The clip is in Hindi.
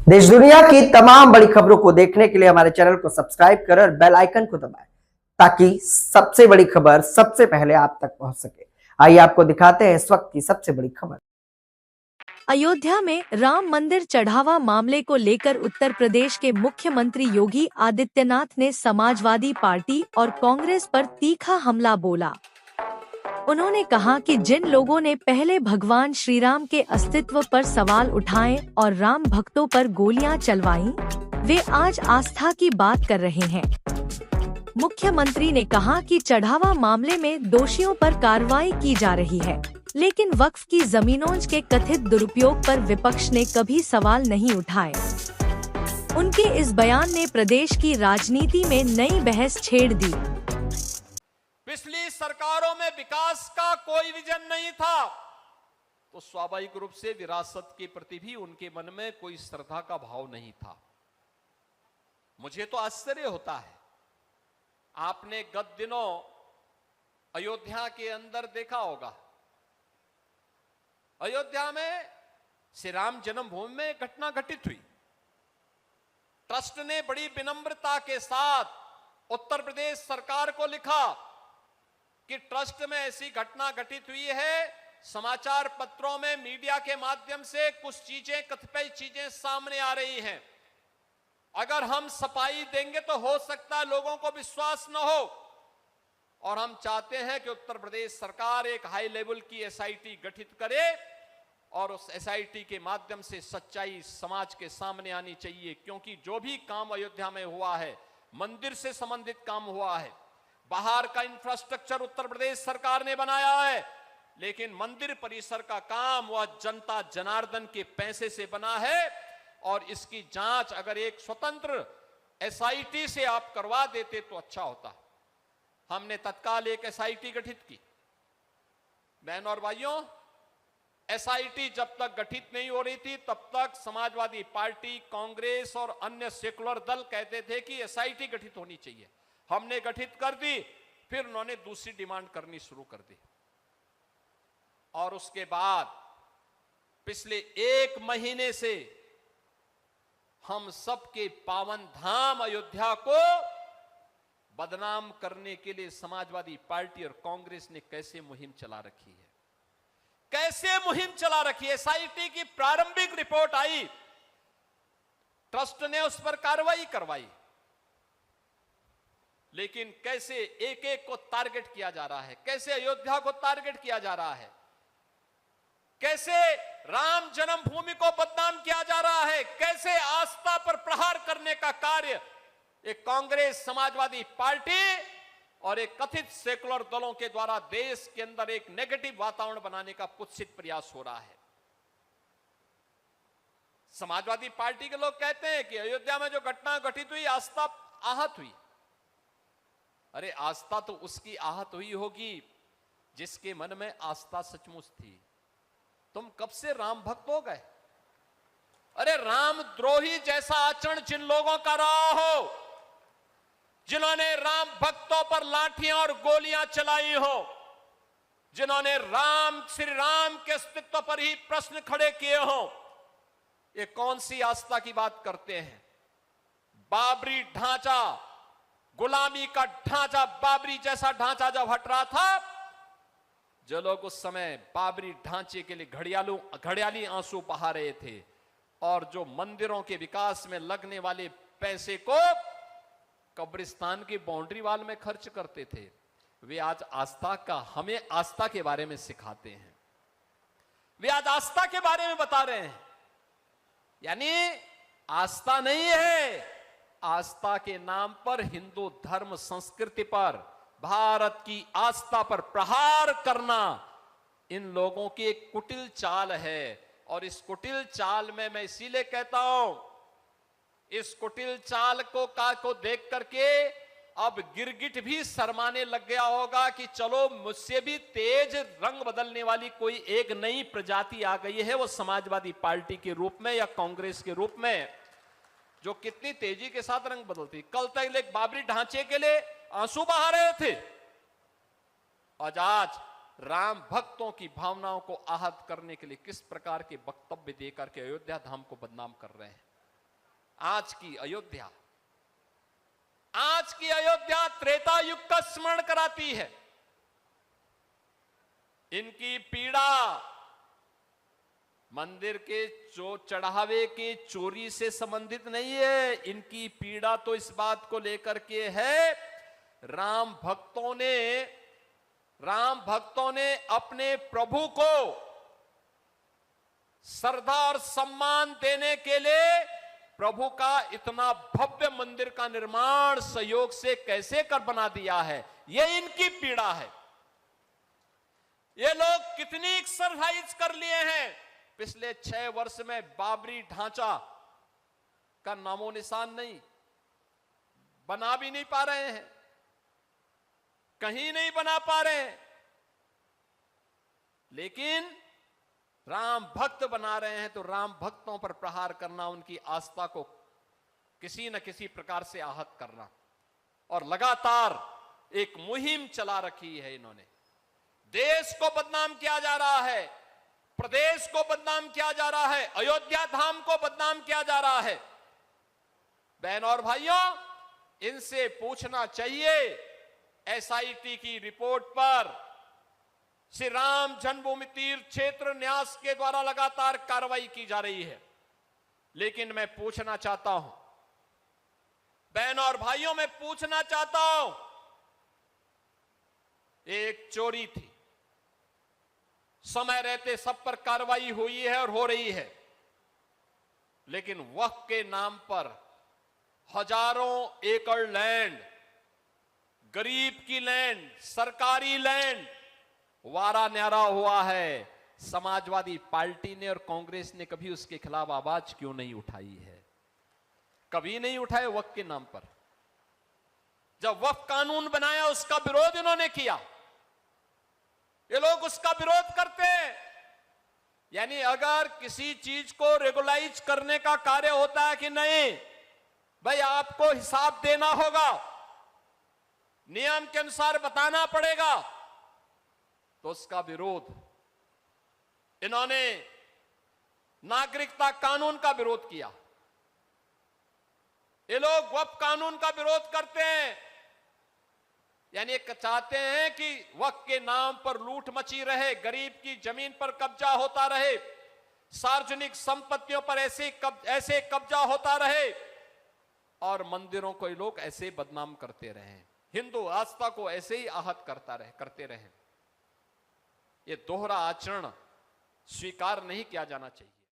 देश दुनिया की तमाम बड़ी खबरों को देखने के लिए हमारे चैनल को सब्सक्राइब करें और बेल आइकन को दबाएं ताकि सबसे बड़ी खबर सबसे पहले आप तक पहुंच सके। आइए आपको दिखाते हैं इस वक्त की सबसे बड़ी खबर। अयोध्या में राम मंदिर चढ़ावा मामले को लेकर उत्तर प्रदेश के मुख्यमंत्री योगी आदित्यनाथ ने समाजवादी पार्टी और कांग्रेस पर तीखा हमला बोला। उन्होंने कहा कि जिन लोगों ने पहले भगवान श्री राम के अस्तित्व पर सवाल उठाए और राम भक्तों पर गोलियां चलवाईं, वे आज आस्था की बात कर रहे हैं। मुख्यमंत्री ने कहा कि चढ़ावा मामले में दोषियों पर कार्रवाई की जा रही है, लेकिन वक्फ की जमीनों के कथित दुरुपयोग पर विपक्ष ने कभी सवाल नहीं उठाए। उनके इस बयान ने प्रदेश की राजनीति में नई बहस छेड़ दी। पिछली सरकारों में विकास का कोई विजन नहीं था, तो स्वाभाविक रूप से विरासत के प्रति भी उनके मन में कोई श्रद्धा का भाव नहीं था। मुझे तो आश्चर्य होता है, आपने गत दिनों अयोध्या के अंदर देखा होगा, अयोध्या में श्री राम जन्मभूमि में घटना घटित हुई। ट्रस्ट ने बड़ी विनम्रता के साथ उत्तर प्रदेश सरकार को लिखा कि ट्रस्ट में ऐसी घटना घटित हुई है, समाचार पत्रों में मीडिया के माध्यम से कुछ चीजें, कतिपय चीजें सामने आ रही हैं। अगर हम सफाई देंगे तो हो सकता है लोगों को विश्वास न हो, और हम चाहते हैं कि उत्तर प्रदेश सरकार एक हाई लेवल की एसआईटी गठित करे और उस एसआईटी के माध्यम से सच्चाई समाज के सामने आनी चाहिए। क्योंकि जो भी काम अयोध्या में हुआ है, मंदिर से संबंधित काम हुआ है, बाहर का इंफ्रास्ट्रक्चर उत्तर प्रदेश सरकार ने बनाया है, लेकिन मंदिर परिसर का काम वह जनता जनार्दन के पैसे से बना है, और इसकी जांच अगर एक स्वतंत्र एसआईटी से आप करवा देते तो अच्छा होता। हमने तत्काल एक एसआईटी गठित की। बहनों और भाइयों, एसआईटी जब तक गठित नहीं हो रही थी तब तक समाजवादी पार्टी, कांग्रेस और अन्य सेकुलर दल कहते थे कि एसआईटी गठित होनी चाहिए। हमने गठित कर दी, फिर उन्होंने दूसरी डिमांड करनी शुरू कर दी, और उसके बाद पिछले एक महीने से हम सबके पावन धाम अयोध्या को बदनाम करने के लिए समाजवादी पार्टी और कांग्रेस ने कैसे मुहिम चला रखी है, कैसे मुहिम चला रखी है। एसआईटी की प्रारंभिक रिपोर्ट आई, ट्रस्ट ने उस पर कार्रवाई करवाई, लेकिन कैसे एक एक को टारगेट किया जा रहा है, कैसे अयोध्या को टारगेट किया जा रहा है, कैसे राम जन्मभूमि को बदनाम किया जा रहा है, कैसे आस्था पर प्रहार करने का कार्य एक कांग्रेस, समाजवादी पार्टी और एक कथित सेकुलर दलों के द्वारा देश के अंदर एक नेगेटिव वातावरण बनाने का कुत्सित प्रयास हो रहा है। समाजवादी पार्टी के लोग कहते हैं कि अयोध्या में जो घटना घटित हुई, आस्था आहत हुई। अरे आस्था तो उसकी आहत हुई होगी जिसके मन में आस्था सचमुच थी। तुम कब से राम भक्त हो गए? अरे राम द्रोही जैसा आचरण जिन लोगों का रहा हो, जिन्होंने राम भक्तों पर लाठियां और गोलियां चलाई हो, जिन्होंने श्री राम के अस्तित्व पर ही प्रश्न खड़े किए हो, ये कौन सी आस्था की बात करते हैं? बाबरी ढांचा, गुलामी का ढांचा, बाबरी जैसा ढांचा जब हट रहा था, जो लोग उस समय बाबरी ढांचे के लिए घड़ियाली आंसू बहा रहे थे, और जो मंदिरों के विकास में लगने वाले पैसे को कब्रिस्तान की बाउंड्री वाल में खर्च करते थे, वे आज हमें आस्था के बारे में सिखाते हैं। वे आज आस्था के बारे में बता रहे हैं। यानी आस्था नहीं है, आस्था के नाम पर हिंदू धर्म संस्कृति पर, भारत की आस्था पर प्रहार करना इन लोगों की एक कुटिल चाल है। और इस कुटिल चाल में मैं इसीलिए कहता हूं, इस कुटिल चाल को देख करके अब गिरगिट भी शर्माने लग गया होगा कि चलो मुझसे भी तेज रंग बदलने वाली कोई एक नई प्रजाति आ गई है, वो समाजवादी पार्टी के रूप में या कांग्रेस के रूप में, जो कितनी तेजी के साथ रंग बदलती। कल तक एक बाबरी ढांचे के लिए आंसू बहा रहे थे, और आज राम भक्तों की भावनाओं को आहत करने के लिए किस प्रकार के वक्तव्य देकर के अयोध्या धाम को बदनाम कर रहे हैं। आज की अयोध्या, आज की अयोध्या त्रेता युग का स्मरण कराती है। इनकी पीड़ा मंदिर के चढ़ावे के चोरी से संबंधित नहीं है। इनकी पीड़ा तो इस बात को लेकर के है, राम भक्तों ने अपने प्रभु को श्रद्धा और सम्मान देने के लिए प्रभु का इतना भव्य मंदिर का निर्माण सहयोग से कैसे कर बना दिया है, यह इनकी पीड़ा है। ये लोग कितनी एक्सरसाइज कर लिए हैं, पिछले 6 वर्ष में बाबरी ढांचा का नामो निशान नहीं, बना भी नहीं पा रहे हैं, कहीं नहीं बना पा रहे हैं। लेकिन राम भक्त बना रहे हैं तो राम भक्तों पर प्रहार करना, उनकी आस्था को किसी न किसी प्रकार से आहत करना, और लगातार एक मुहिम चला रखी है इन्होंने। देश को बदनाम किया जा रहा है, प्रदेश को बदनाम किया जा रहा है, अयोध्या धाम को बदनाम किया जा रहा है। बहनों और भाइयों, इनसे पूछना चाहिए, एसआईटी की रिपोर्ट पर श्री राम जन्मभूमि तीर्थ क्षेत्र न्यास के द्वारा लगातार कार्रवाई की जा रही है। लेकिन मैं पूछना चाहता हूं, बहनों और भाइयों, मैं पूछना चाहता हूं, एक चोरी थी, समय रहते सब पर कार्रवाई हुई है और हो रही है, लेकिन वक्फ के नाम पर हजारों एकड़ लैंड, गरीब की लैंड, सरकारी लैंड वारा न्यारा हुआ है। समाजवादी पार्टी ने और कांग्रेस ने कभी उसके खिलाफ आवाज क्यों नहीं उठाई है? कभी नहीं उठाए वक्फ के नाम पर। जब वक्फ कानून बनाया उसका विरोध इन्होंने किया, ये लोग उसका विरोध करते हैं। यानी अगर किसी चीज को रेगुलाइज करने का कार्य होता है कि नहीं भाई, आपको हिसाब देना होगा, नियम के अनुसार बताना पड़ेगा, तो उसका विरोध इन्होंने नागरिकता कानून का विरोध किया। ये लोग वक्फ कानून का विरोध करते हैं, यानी चाहते हैं कि वक्फ के नाम पर लूट मची रहे, गरीब की जमीन पर कब्जा होता रहे, सार्वजनिक संपत्तियों पर ऐसे कब्जा होता रहे, और मंदिरों को ये लोग ऐसे बदनाम करते रहे, हिंदू आस्था को ऐसे ही आहत करते रहे। ये दोहरा आचरण स्वीकार नहीं किया जाना चाहिए।